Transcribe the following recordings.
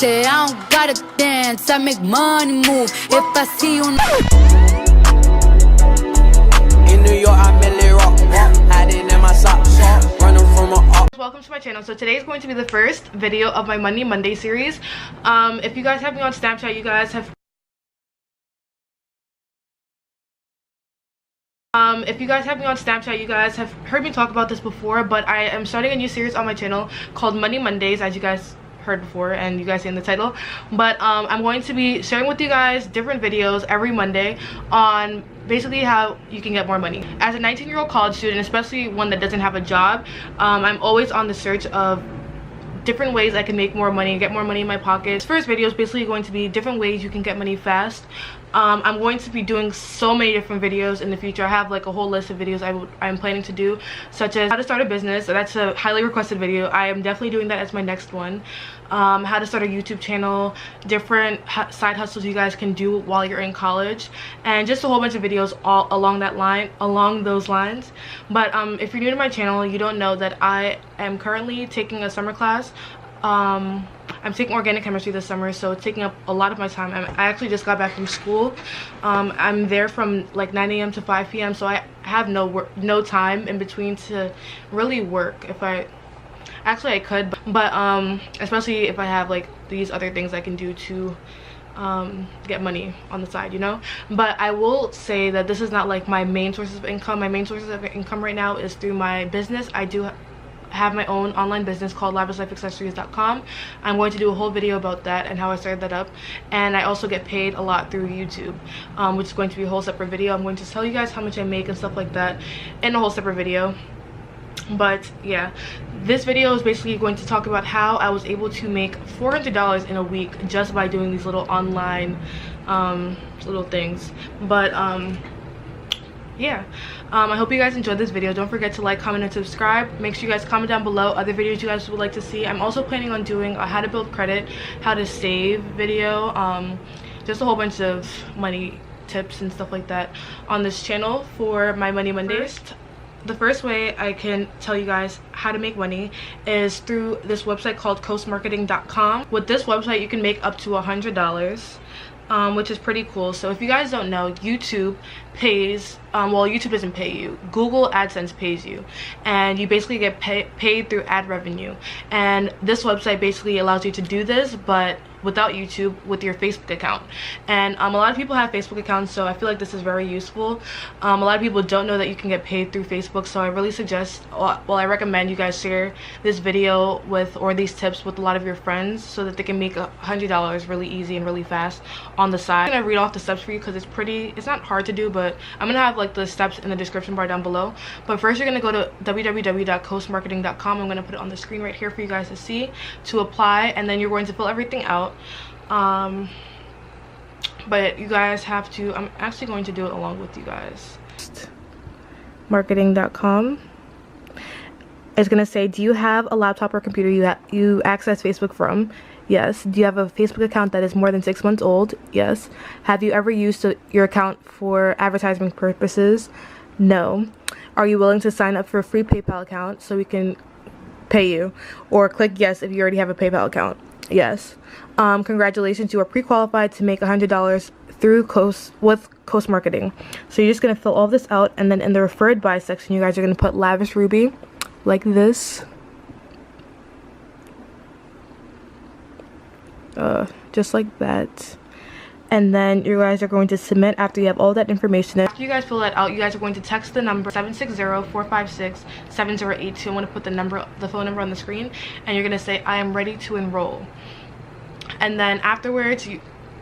I don't gotta dance, I make money move. If I see you in New York, I merely rock, hiding in my socks, running from a Welcome to my channel. So today is going to be the first video of my Money Monday series. If you guys have me on Snapchat, you guys have heard me talk about this before, but I am starting a new series on my channel called Money Mondays, as you guys heard before and you guys see in the title. But I'm going to be sharing with you guys different videos every Monday on basically how you can get more money. As a 19-year-old college student, especially one that doesn't have a job, I'm always on the search of different ways I can make more money and get more money in my pocket. This first video is basically going to be different ways you can get money fast. I'm going to be doing so many different videos in the future. I have like a whole list of videos I'm planning to do, such as how to start a business. That's a highly requested video. I am definitely doing that as my next one. How to start a YouTube channel, different side hustles you guys can do while you're in college, and just a whole bunch of videos all along those lines. But if you're new to my channel, you don't know that I am currently taking a summer class. I'm taking organic chemistry this summer, so it's taking up a lot of my time. I actually just got back from school. I'm there from like 9 a.m. to 5 p.m. so I have no time in between to really work. Actually I could, but especially if I have like these other things I can do to get money on the side, you know. But I will say that this is not like my main sources of income. My main sources of income right now is through my business. I do have my own online business called lavishlifeaccessories.com. I'm going to do a whole video about that and how I started that up. And I also get paid a lot through YouTube, which is going to be a whole separate video. I'm going to tell you guys how much I make and stuff like that in a whole separate video. But yeah, this video is basically going to talk about how I was able to make $400 in a week just by doing these little online little things. But yeah, I hope you guys enjoyed this video. Don't forget to like, comment, and subscribe. Make sure you guys comment down below other videos you guys would like to see. I'm also planning on doing a how to build credit, how to save video, just a whole bunch of money tips and stuff like that on this channel for my Money Mondays. The first way I can tell you guys how to make money is through this website called coastmarketing.com. With this website, you can make up to $100, which is pretty cool. So if you guys don't know, YouTube pays, well, YouTube doesn't pay you. Google AdSense pays you, and you basically get paid through ad revenue. And this website basically allows you to do this, but without YouTube, with your Facebook account. And a lot of people have Facebook accounts, so I feel like this is very useful. A lot of people don't know that you can get paid through Facebook, so I really suggest, well, I recommend you guys share this video with, or these tips with, a lot of your friends so that they can make $100 really easy and really fast on the side. I'm gonna read off the steps for you because it's not hard to do, but I'm gonna have like the steps in the description bar down below. But first, you're gonna go to www.coastmarketing.com. I'm gonna put it on the screen right here for you guys to see, to apply, and then you're going to fill everything out. But you guys have to, I'm actually going to do it along with you guys. Marketing.com. It's gonna say, do you have a laptop or computer you access Facebook from? Yes. Do you have a Facebook account that is more than 6 months old? Yes. Have you ever used your account for advertising purposes? No. Are you willing to sign up for a free PayPal account so we can pay you? Or click yes if you already have a PayPal account. Yes. Congratulations, you are pre-qualified to make $100 through Coast Marketing. So you're just gonna fill all this out, and then in the referred by section, you guys are gonna put Lavish Ruby like this. Just like that. And then you guys are going to submit after you have all that information. After you guys fill that out, you guys are going to text the number 760-456-7082. I'm going to put the phone number on the screen, and you're going to say, I am ready to enroll. And then afterwards,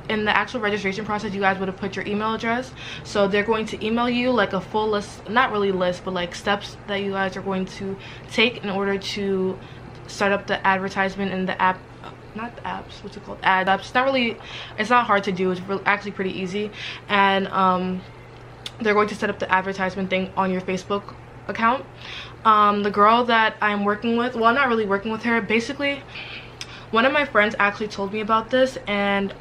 in the actual registration process, you guys would have put your email address. So they're going to email you like a full list, not really list, but like steps that you guys are going to take in order to start up the advertisement in the app. Not the apps, what's it called? Ad apps. It's not hard to do. It's actually pretty easy. And they're going to set up the advertisement thing on your Facebook account. The girl that I'm working with, well, I'm not really working with her. Basically, one of my friends actually told me about this, and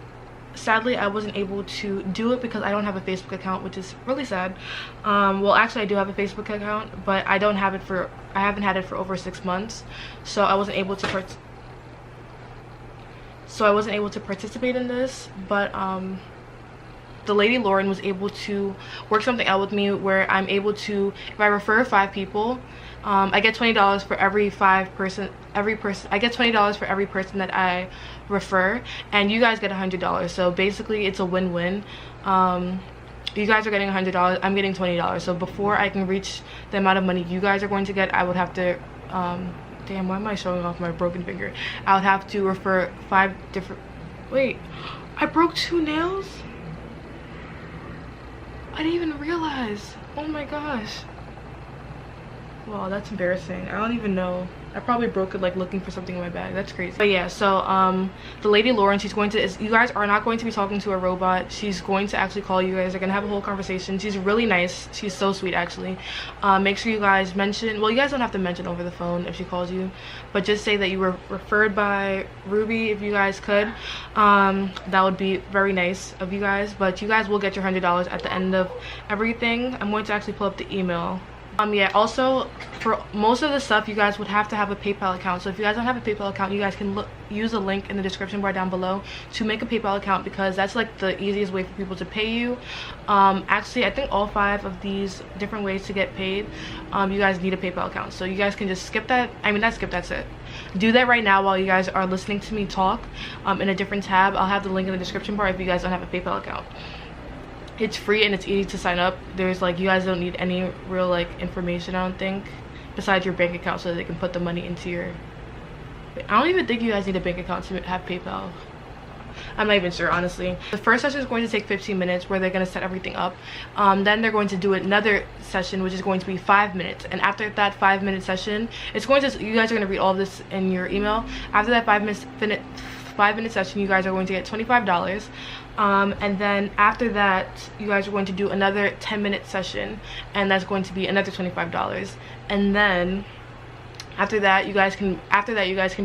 sadly I wasn't able to do it because I don't have a Facebook account, which is really sad. Well, actually I do have a Facebook account, but I haven't had it for over 6 months, so I wasn't able to so I wasn't able to participate in this, but the lady Lauren was able to work something out with me where I'm able to, if I refer 5 people, I get $20 for every I get $20 for every person that I refer, and you guys get $100. So basically it's a win-win. You guys are getting $100, I'm getting $20. So before I can reach the amount of money you guys are going to get, I would have to damn, why am I showing off my broken finger? I would have to refer 5 different, wait, I broke 2 nails? I didn't even realize. Oh my gosh. Wow, that's embarrassing. I don't even know. I probably broke it like looking for something in my bag. That's crazy. But yeah, so the lady Lauren, she's going to, you guys are not going to be talking to a robot. She's going to actually call you guys. They're gonna have a whole conversation. She's really nice. She's so sweet actually. Make sure you guys mention, well, you guys don't have to mention over the phone if she calls you, but just say that you were referred by Ruby if you guys could. That would be very nice of you guys, but you guys will get your $100 at the end of everything. I'm going to actually pull up the email. Yeah, also for most of the stuff you guys would have to have a PayPal account. So if you guys don't have a PayPal account, you guys can use a link in the description bar down below to make a PayPal account, because that's like the easiest way for people to pay you. Actually, I think all 5 of these different ways to get paid, you guys need a PayPal account. So you guys can just skip that. I mean, not skip, that's it. Do that right now while you guys are listening to me talk in a different tab. I'll have the link in the description bar if you guys don't have a PayPal account. It's free and it's easy to sign up. There's like, you guys don't need any real like information, I don't think, besides your bank account, so that they can put the money into your, I don't even think you guys need a bank account to have PayPal. I'm not even sure, honestly. The first session is going to take 15 minutes where they're going to set everything up. Then they're going to do another session which is going to be 5 minutes, and after that 5-minute session, it's going to, you guys are going to read all of this in your email. After that 5-minute session, you guys are going to get $25. And then after that, you guys are going to do another 10-minute session, and that's going to be another $25. And then after that you guys can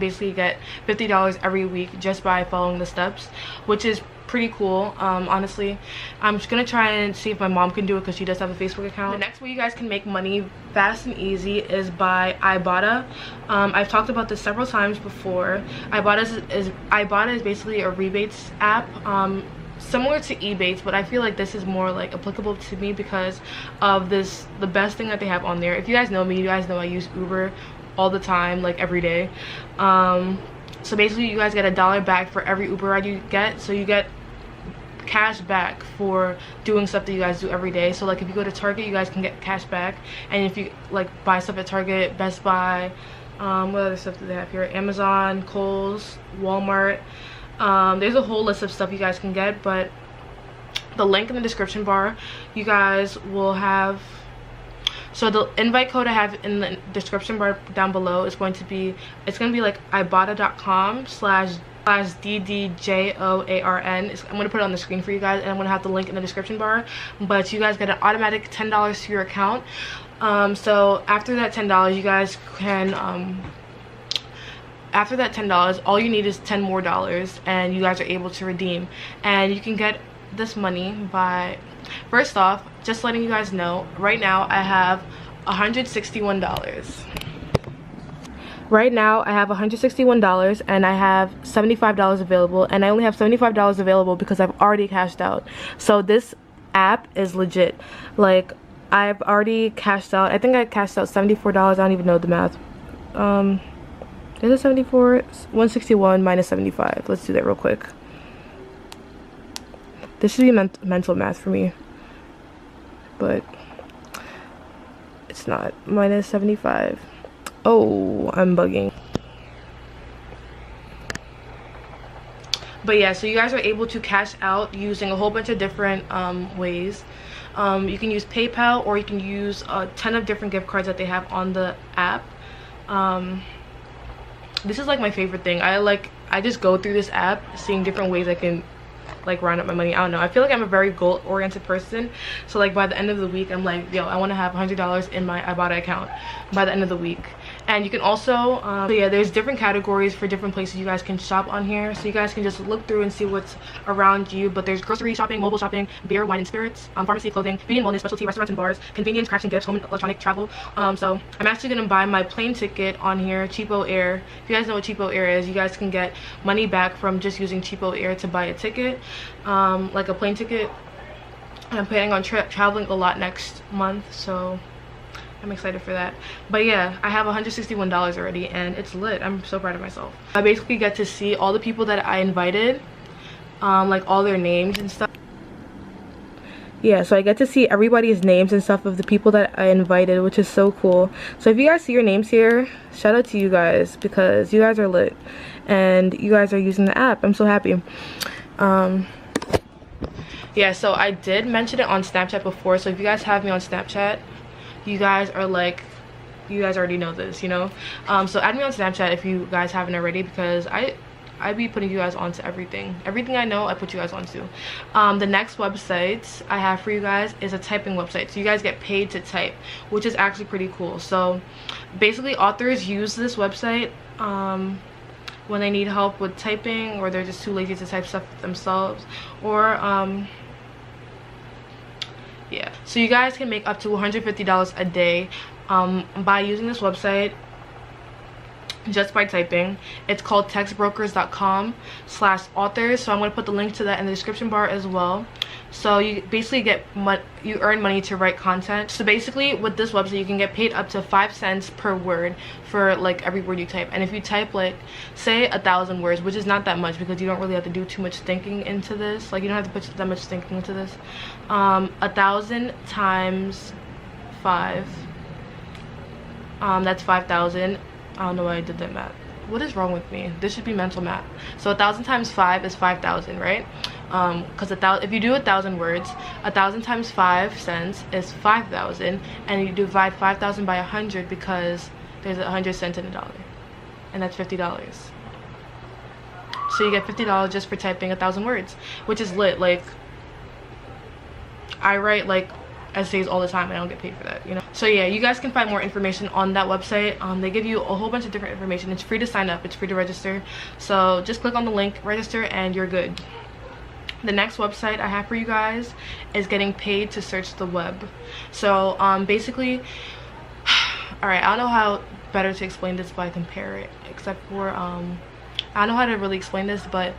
basically get $50 every week just by following the steps, which is pretty cool. Honestly, I'm just gonna try and see if my mom can do it because she does have a Facebook account. The next way you guys can make money fast and easy is by Ibotta. I've talked about this several times before. Ibotta is basically a rebates app, similar to Ebates, but I feel like this is more like applicable to me because of the best thing that they have on there. If you guys know me, you guys know I use Uber all the time, like every day. So basically you guys get $1 back for every Uber ride you get, so you get cash back for doing stuff that you guys do every day. So like if you go to Target, you guys can get cash back, and if you like buy stuff at Target, Best Buy, what other stuff do they have here, Amazon, Kohl's, Walmart, there's a whole list of stuff you guys can get. But the link in the description bar, you guys will have, so the invite code I have in the description bar down below is going to be, it's going to be like ibotta.com/DDJOARN. I'm going to put it on the screen for you guys, and I'm going to have the link in the description bar. But you guys get an automatic $10 to your account. So after that $10, you guys can, after that $10, all you need is $10 more, and you guys are able to redeem. And you can get this money by, first off, just letting you guys know, right now I have $161. Right now I have $161 and I have $75 available, and I only have $75 available because I've already cashed out. So this app is legit. Like, I've already cashed out. I think I cashed out $74. I don't even know the math. Is it 74? 161 minus 75. Let's do that real quick. This should be mental math for me, but it's not. Minus 75. Oh, I'm bugging. But yeah, so you guys are able to cash out using a whole bunch of different ways. You can use PayPal, or you can use a ton of different gift cards that they have on the app. This is like my favorite thing. I just go through this app seeing different ways I can like round up my money. I don't know, I feel like I'm a very goal oriented person, so like by the end of the week I'm like, yo, I want to have $100 in my Ibotta account by the end of the week. And you can also so yeah, there's different categories for different places you guys can shop on here, so you guys can just look through and see what's around you. But there's grocery shopping, mobile shopping, beer, wine and spirits, pharmacy, clothing, beauty and wellness, specialty, restaurants and bars, convenience, crafts and gifts, home and electronic, travel. So I'm actually gonna buy my plane ticket on here, Cheapo Air. If you guys know what Cheapo Air is, you guys can get money back from just using Cheapo Air to buy a ticket, like a plane ticket. I'm planning on traveling a lot next month, so I'm excited for that. But yeah, I have $161 already and it's lit. I'm so proud of myself. I basically get to see all the people that I invited, like all their names and stuff. Yeah, so I get to see everybody's names and stuff of the people that I invited, which is so cool. So if you guys see your names here, shout out to you guys, because you guys are lit and you guys are using the app. I'm so happy. Yeah, so I did mention it on Snapchat before, so if you guys have me on Snapchat, you guys are like, you guys already know this, you know. So add me on Snapchat if you guys haven't already, because I be putting you guys onto everything I know. I put you guys onto. The next website I have for you guys is a typing website, so you guys get paid to type, which is actually pretty cool. So basically authors use this website when they need help with typing, or they're just too lazy to type stuff themselves, or yeah, so you guys can make up to $150 a day by using this website just by typing. It's called textbrokers.com/authors, so I'm going to put the link to that in the description bar as well. So you basically get you earn money to write content. So basically with this website you can get paid up to 5 cents per word for like every word you type. And if you type like say 1,000 words, which is not that much because you don't really have to do too much thinking into this, like you don't have to put that much thinking into this, 1,000 times 5, that's 5,000. I don't know why I did that math. What is wrong with me? This should be mental math. So 1,000 times 5 is 5,000, right? Because if you do 1,000 words, 1,000 times 5 cents is 5,000, and you divide 5,000 by 100 because there's 100 cents in a dollar, and that's $50. So you get $50 just for typing 1,000 words, which is lit. Like I write like essays all the time and I don't get paid for that, you know. So yeah, you guys can find more information on that website. They give you a whole bunch of different information. It's free to sign up, it's free to register, so just click on the link, register, and you're good. The next website I have for you guys is getting paid to search the web. So basically, all right, I don't know how better to explain this, but I compare it, except for I don't know how to really explain this, but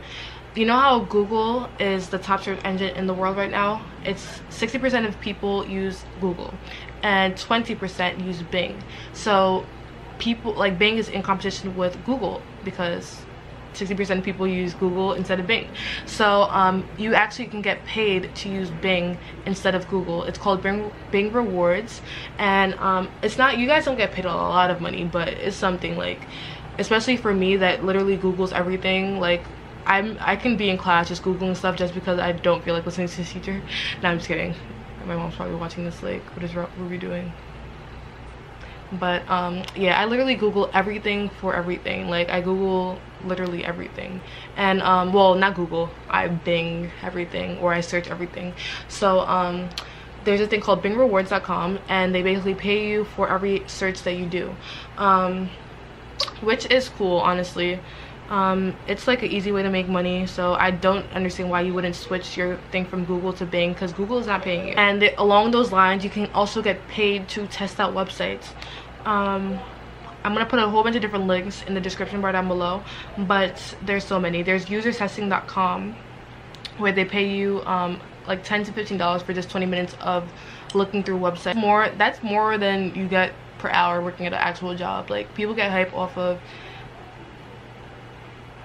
you know how Google is the top search engine in the world right now? It's 60% of people use Google and 20% use Bing. So people like Bing is in competition with Google because 60% of people use Google instead of Bing. So you actually can get paid to use Bing instead of Google. It's called Bing Rewards, and it's not, you guys don't get paid a lot of money, but it's something, like, especially for me that literally Googles everything. Like I can be in class just Googling stuff just because I don't feel like listening to the teacher. No, I'm just kidding. My mom's probably watching this, like, what are we doing? But yeah, I literally Google everything for everything. Like I Google literally everything, and well, not Google, I Bing everything, or I search everything. So there's a thing called bingrewards.com, and they basically pay you for every search that you do, which is cool, honestly. It's like an easy way to make money, so I don't understand why you wouldn't switch your thing from Google to Bing, because Google is not paying you. And along those lines, you can also get paid to test out websites. I'm gonna put a whole bunch of different links in the description bar down below, but there's so many. There's usertesting.com, where they pay you like $10 to $15 for just 20 minutes of looking through websites. That's more than you get per hour working at an actual job. Like, people get hype off of,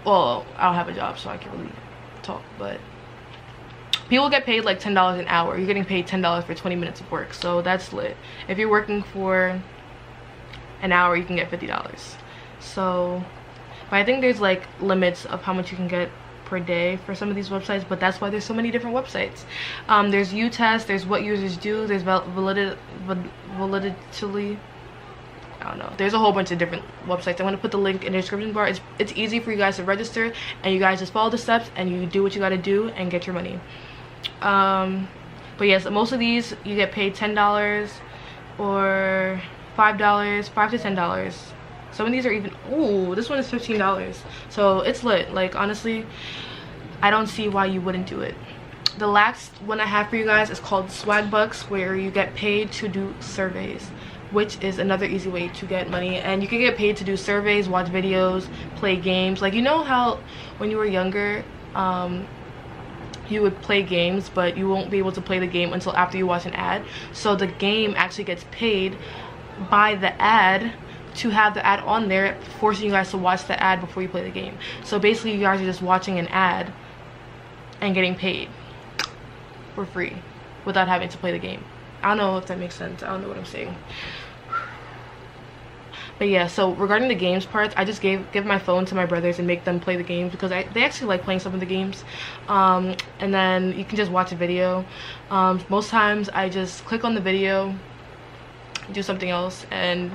well, I don't have a job, so I can't really talk, but people get paid like $10 an hour. You're getting paid $10 for 20 minutes of work, so that's lit. If you're working for an hour, you can get $50. So, but I think there's like limits of how much you can get per day for some of these websites, but that's why there's so many different websites. There's UTest, there's What Users Do, there's validity, I don't know, there's a whole bunch of different websites. I'm going to put the link in the description bar. It's easy for you guys to register, and you guys just follow the steps and you do what you got to do and get your money. But yes, most of these you get paid $10 or $5 to $10 Some of these are even, oh, this one is $15. So it's lit. Like, honestly, I don't see why you wouldn't do it. The last one I have for you guys is called Swag Bucks, where you get paid to do surveys, which is another easy way to get money. And you can get paid to do surveys, watch videos, play games. Like, you know how when you were younger, you would play games, but you won't be able to play the game until after you watch an ad. So the game actually gets paid by the ad to have the ad on there, forcing you guys to watch the ad before you play the game. So basically, you guys are just watching an ad and getting paid for free without having to play the game. I don't know if that makes sense. I don't know what I'm saying. But yeah, so regarding the games parts, I just give my phone to my brothers and make them play the games, because they actually like playing some of the games. And then you can just watch a video. Most times I just click on the video, do something else, and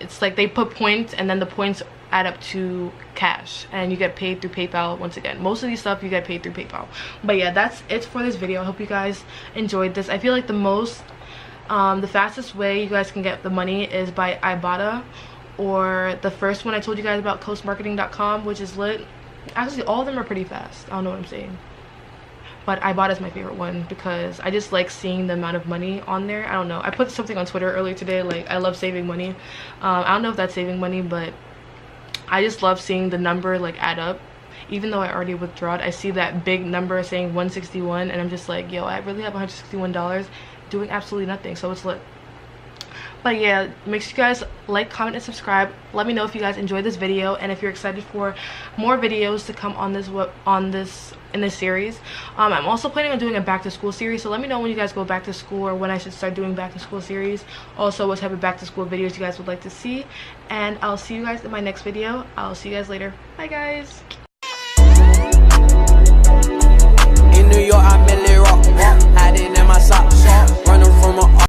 it's like they put points, and then the points add up to cash, and you get paid through PayPal. Once again, most of these stuff you get paid through PayPal. But yeah, that's it for this video. I hope you guys enjoyed this. I feel like the fastest way you guys can get the money is by Ibotta, or the first one I told you guys about, coastmarketing.com, which is lit. Actually, all of them are pretty fast. I don't know what I'm saying, but Ibotta is my favorite one because I just like seeing the amount of money on there. I don't know, I put something on Twitter earlier today, like, I love saving money. I don't know if that's saving money, but I just love seeing the number like add up. Even though I already withdrawed, I see that big number saying 161, and I'm just like, yo, I really have $161 doing absolutely nothing. So it's lit. But yeah, make sure you guys like, comment, and subscribe. Let me know if you guys enjoyed this video, and if you're excited for more videos to come on this series. I'm also planning on doing a back to school series, so let me know when you guys go back to school, or when I should start doing back to school series. Also, what type of back to school videos you guys would like to see. And I'll see you guys in my next video. I'll see you guys later. Bye guys. In New York, I merely rock, hiding in my socks, running from a